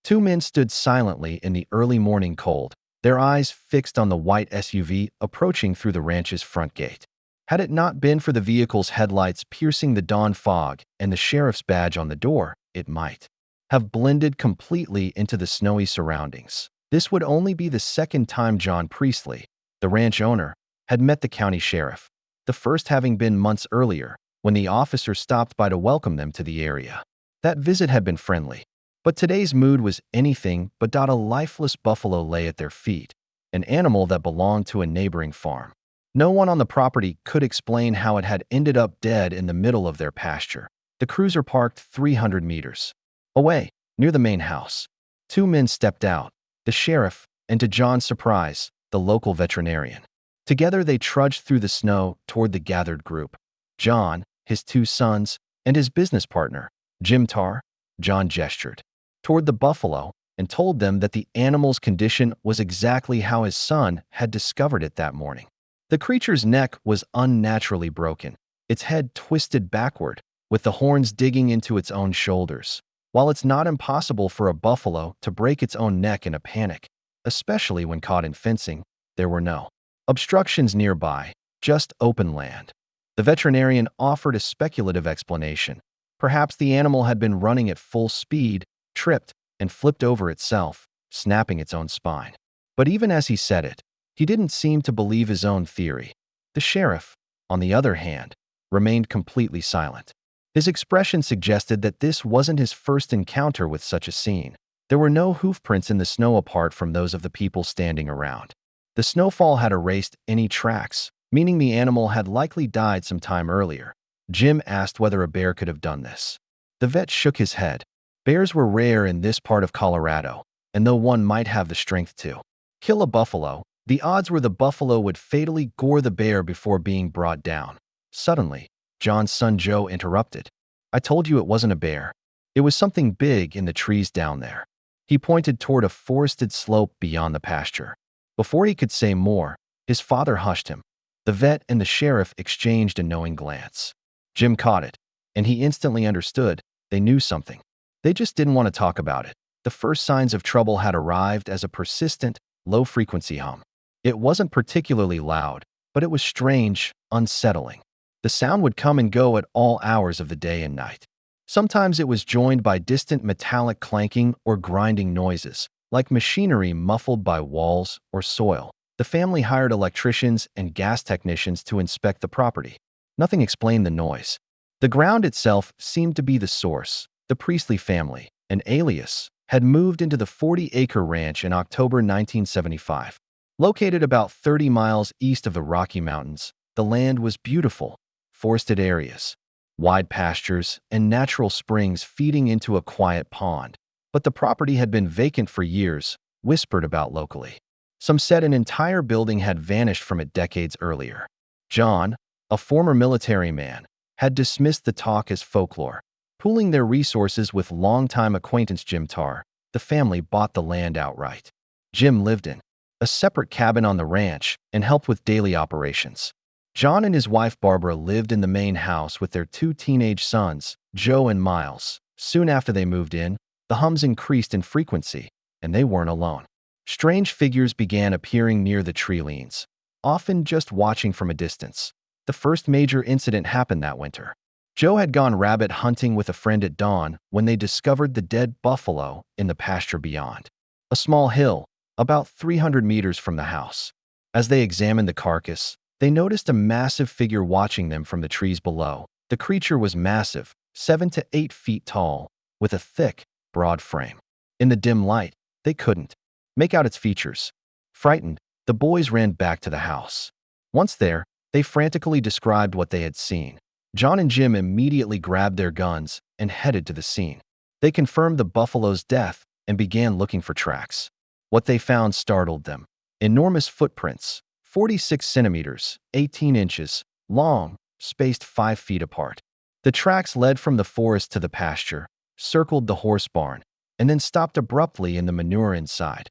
Two men stood silently in the early morning cold, their eyes fixed on the white SUV approaching through the ranch's front gate. Had it not been for the vehicle's headlights piercing the dawn fog and the sheriff's badge on the door, it might have blended completely into the snowy surroundings. This would only be the second time John Priestley, the ranch owner, had met the county sheriff, the first having been months earlier, when the officer stopped by to welcome them to the area. That visit had been friendly, but today's mood was anything but. A lifeless buffalo lay at their feet, an animal that belonged to a neighboring farm. No one on the property could explain how it had ended up dead in the middle of their pasture. The cruiser parked 300 meters away, near the main house. Two men stepped out, the sheriff, and to John's surprise, the local veterinarian. Together they trudged through the snow toward the gathered group. John, his two sons, and his business partner, Jim Tarr. John gestured toward the buffalo and told them that the animal's condition was exactly how his son had discovered it that morning. The creature's neck was unnaturally broken, its head twisted backward, with the horns digging into its own shoulders. While it's not impossible for a buffalo to break its own neck in a panic, especially when caught in fencing, there were no obstructions nearby, just open land. The veterinarian offered a speculative explanation. Perhaps the animal had been running at full speed, tripped, and flipped over itself, snapping its own spine. But even as he said it, he didn't seem to believe his own theory. The sheriff, on the other hand, remained completely silent. His expression suggested that this wasn't his first encounter with such a scene. There were no hoofprints in the snow apart from those of the people standing around. The snowfall had erased any tracks, meaning the animal had likely died some time earlier. Jim asked whether a bear could have done this. The vet shook his head. Bears were rare in this part of Colorado, and though one might have the strength to kill a buffalo, the odds were the buffalo would fatally gore the bear before being brought down. Suddenly, John's son Joe interrupted. "I told you it wasn't a bear. It was something big in the trees down there." He pointed toward a forested slope beyond the pasture. Before he could say more, his father hushed him. The vet and the sheriff exchanged a knowing glance. Jim caught it, and he instantly understood. They knew something. They just didn't want to talk about it. The first signs of trouble had arrived as a persistent, low-frequency hum. It wasn't particularly loud, but it was strange, unsettling. The sound would come and go at all hours of the day and night. Sometimes it was joined by distant metallic clanking or grinding noises, like machinery muffled by walls or soil. The family hired electricians and gas technicians to inspect the property. Nothing explained the noise. The ground itself seemed to be the source. The Priestley family, an alias, had moved into the 40-acre ranch in October 1975. Located about 30 miles east of the Rocky Mountains, the land was beautiful, forested areas, wide pastures, and natural springs feeding into a quiet pond. But the property had been vacant for years, whispered about locally. Some said an entire building had vanished from it decades earlier. John, a former military man, had dismissed the talk as folklore. Pooling their resources with longtime acquaintance Jim Tarr, the family bought the land outright. Jim lived in a separate cabin on the ranch and helped with daily operations. John and his wife Barbara lived in the main house with their two teenage sons, Joe and Miles. Soon after they moved in, the hums increased in frequency, and they weren't alone. Strange figures began appearing near the tree leans, often just watching from a distance. The first major incident happened that winter. Joe had gone rabbit hunting with a friend at dawn when they discovered the dead buffalo in the pasture beyond a small hill, about 300 meters from the house. As they examined the carcass, they noticed a massive figure watching them from the trees below. The creature was massive, 7 to 8 feet tall, with a thick, broad frame. In the dim light, they couldn't make out its features. Frightened, the boys ran back to the house. Once there, they frantically described what they had seen. John and Jim immediately grabbed their guns and headed to the scene. They confirmed the buffalo's death and began looking for tracks. What they found startled them. Enormous footprints, 46 centimeters, 18 inches, long, spaced 5 feet apart. The tracks led from the forest to the pasture, circled the horse barn, and then stopped abruptly in the manure inside.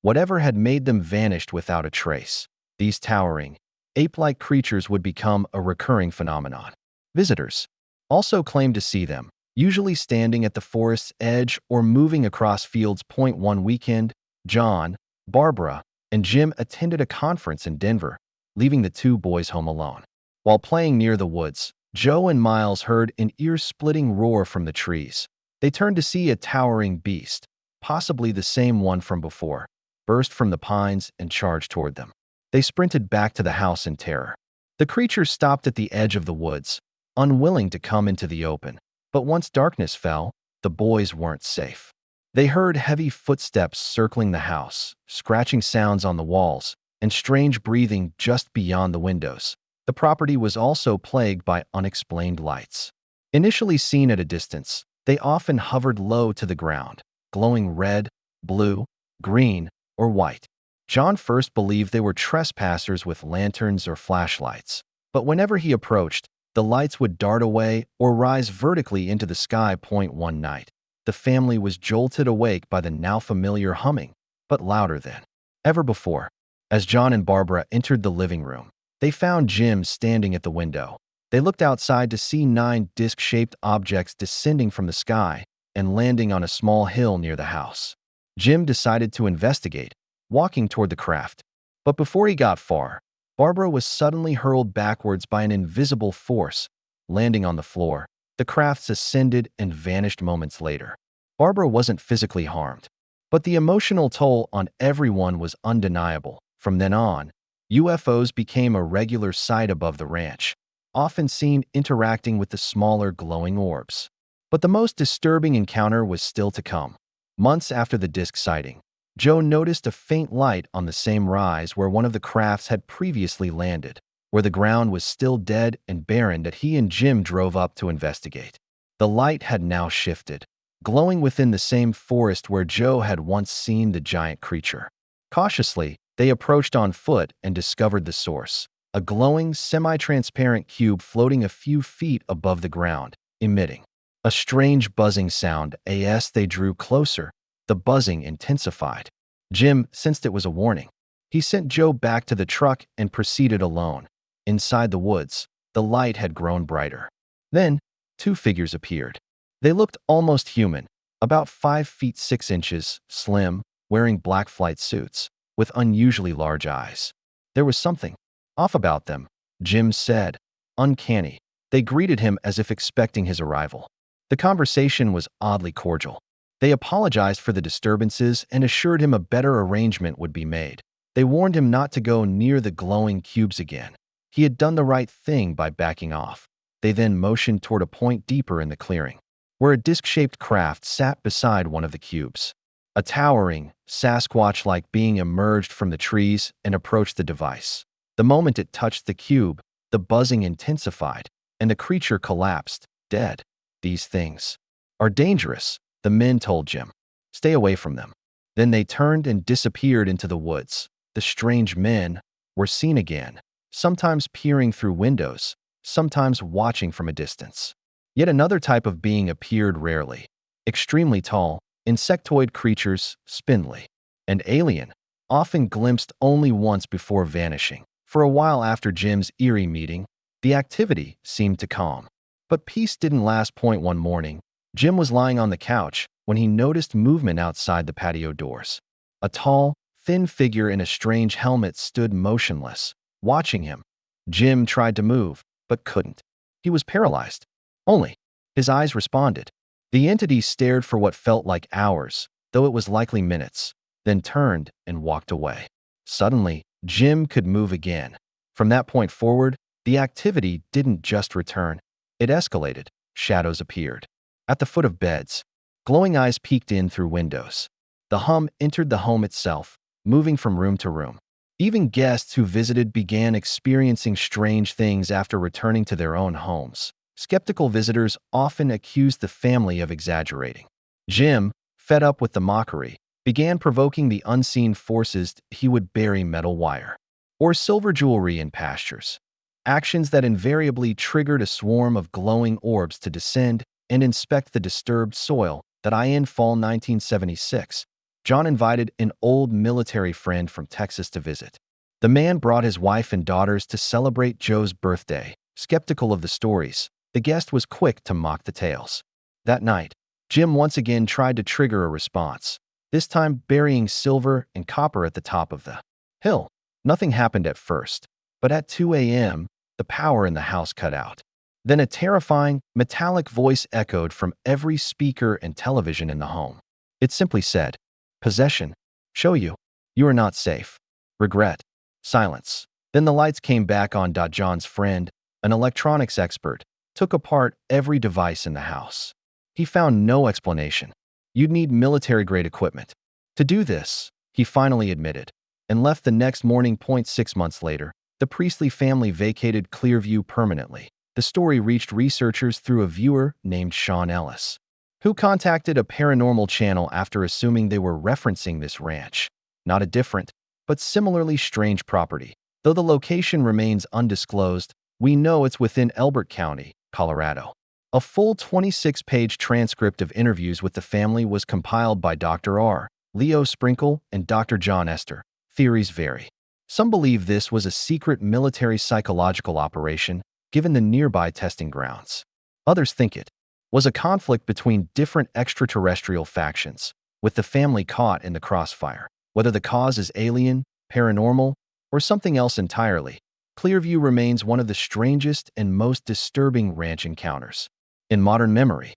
Whatever had made them vanished without a trace. These towering, ape-like creatures would become a recurring phenomenon. Visitors also claimed to see them, usually standing at the forest's edge or moving across fields. One weekend, John, Barbara, and Jim attended a conference in Denver, leaving the two boys home alone. While playing near the woods, Joe and Miles heard an ear-splitting roar from the trees. They turned to see a towering beast, possibly the same one from before, burst from the pines and charged toward them. They sprinted back to the house in terror. The creature stopped at the edge of the woods, unwilling to come into the open. But once darkness fell, the boys weren't safe. They heard heavy footsteps circling the house, scratching sounds on the walls, and strange breathing just beyond the windows. The property was also plagued by unexplained lights. Initially seen at a distance, they often hovered low to the ground, glowing red, blue, green, or white. John first believed they were trespassers with lanterns or flashlights, but whenever he approached, the lights would dart away or rise vertically into the sky. One night, the family was jolted awake by the now familiar humming, but louder than ever before. As John and Barbara entered the living room, they found Jim standing at the window. They looked outside to see 9 disc-shaped objects descending from the sky and landing on a small hill near the house. Jim decided to investigate, walking toward the craft. But before he got far, Barbara was suddenly hurled backwards by an invisible force, landing on the floor. The crafts ascended and vanished moments later. Barbara wasn't physically harmed, but the emotional toll on everyone was undeniable. From then on, UFOs became a regular sight above the ranch, often seen interacting with the smaller glowing orbs. But the most disturbing encounter was still to come. Months after the disc sighting, Joe noticed a faint light on the same rise where one of the crafts had previously landed, where the ground was still dead and barren. That he and Jim drove up to investigate. The light had now shifted, glowing within the same forest where Joe had once seen the giant creature. Cautiously, they approached on foot and discovered the source, a glowing, semi-transparent cube floating a few feet above the ground, emitting a strange buzzing sound. As they drew closer, the buzzing intensified. Jim sensed it was a warning. He sent Joe back to the truck and proceeded alone. Inside the woods, the light had grown brighter. Then, 2 figures appeared. They looked almost human, about 5 feet 6 inches, slim, wearing black flight suits, with unusually large eyes. There was something off about them, Jim said. Uncanny. They greeted him as if expecting his arrival. The conversation was oddly cordial. They apologized for the disturbances and assured him a better arrangement would be made. They warned him not to go near the glowing cubes again. He had done the right thing by backing off. They then motioned toward a point deeper in the clearing, where a disc-shaped craft sat beside one of the cubes. A towering, Sasquatch-like being emerged from the trees and approached the device. The moment it touched the cube, the buzzing intensified, and the creature collapsed, dead. These things are dangerous, the men told Jim. Stay away from them. Then they turned and disappeared into the woods. The strange men were seen again, sometimes peering through windows, sometimes watching from a distance. Yet another type of being appeared rarely. Extremely tall, insectoid creatures, spindly, and alien, often glimpsed only once before vanishing. For a while after Jim's eerie meeting, the activity seemed to calm. But peace didn't last. One morning, Jim was lying on the couch when he noticed movement outside the patio doors. A tall, thin figure in a strange helmet stood motionless, watching him. Jim tried to move, but couldn't. He was paralyzed. Only his eyes responded. The entity stared for what felt like hours, though it was likely minutes, then turned and walked away. Suddenly, Jim could move again. From that point forward, the activity didn't just return. It escalated. Shadows appeared at the foot of beds. Glowing eyes peeked in through windows. The hum entered the home itself, moving from room to room. Even guests who visited began experiencing strange things after returning to their own homes. Skeptical visitors often accused the family of exaggerating. Jim, fed up with the mockery, began provoking the unseen forces. He would bury metal wire or silver jewelry in pastures, actions that invariably triggered a swarm of glowing orbs to descend and inspect the disturbed soil. In fall 1976, John invited an old military friend from Texas to visit. The man brought his wife and daughters to celebrate Joe's birthday. Skeptical of the stories, the guest was quick to mock the tales. That night, Jim once again tried to trigger a response, this time burying silver and copper at the top of the hill. Nothing happened at first, but at 2 a.m., the power in the house cut out. Then a terrifying, metallic voice echoed from every speaker and television in the home. It simply said, "Possession. Show you. You are not safe. Regret." Silence. Then the lights came back on. John's friend, an electronics expert, took apart every device in the house. He found no explanation. You'd need military-grade equipment to do this, he finally admitted, and left the next morning. 6 months later, the Priestley family vacated Clearview permanently. The story reached researchers through a viewer named Sean Ellis, who contacted a paranormal channel after assuming they were referencing this ranch. Not a different, but similarly strange property. Though the location remains undisclosed, we know it's within Elbert County, Colorado. A full 26-page transcript of interviews with the family was compiled by Dr. R. Leo Sprinkle and Dr. John Esther. Theories vary. Some believe this was a secret military psychological operation, given the nearby testing grounds. Others think it was a conflict between different extraterrestrial factions, with the family caught in the crossfire. Whether the cause is alien, paranormal, or something else entirely, Clearview remains one of the strangest and most disturbing ranch encounters in modern memory.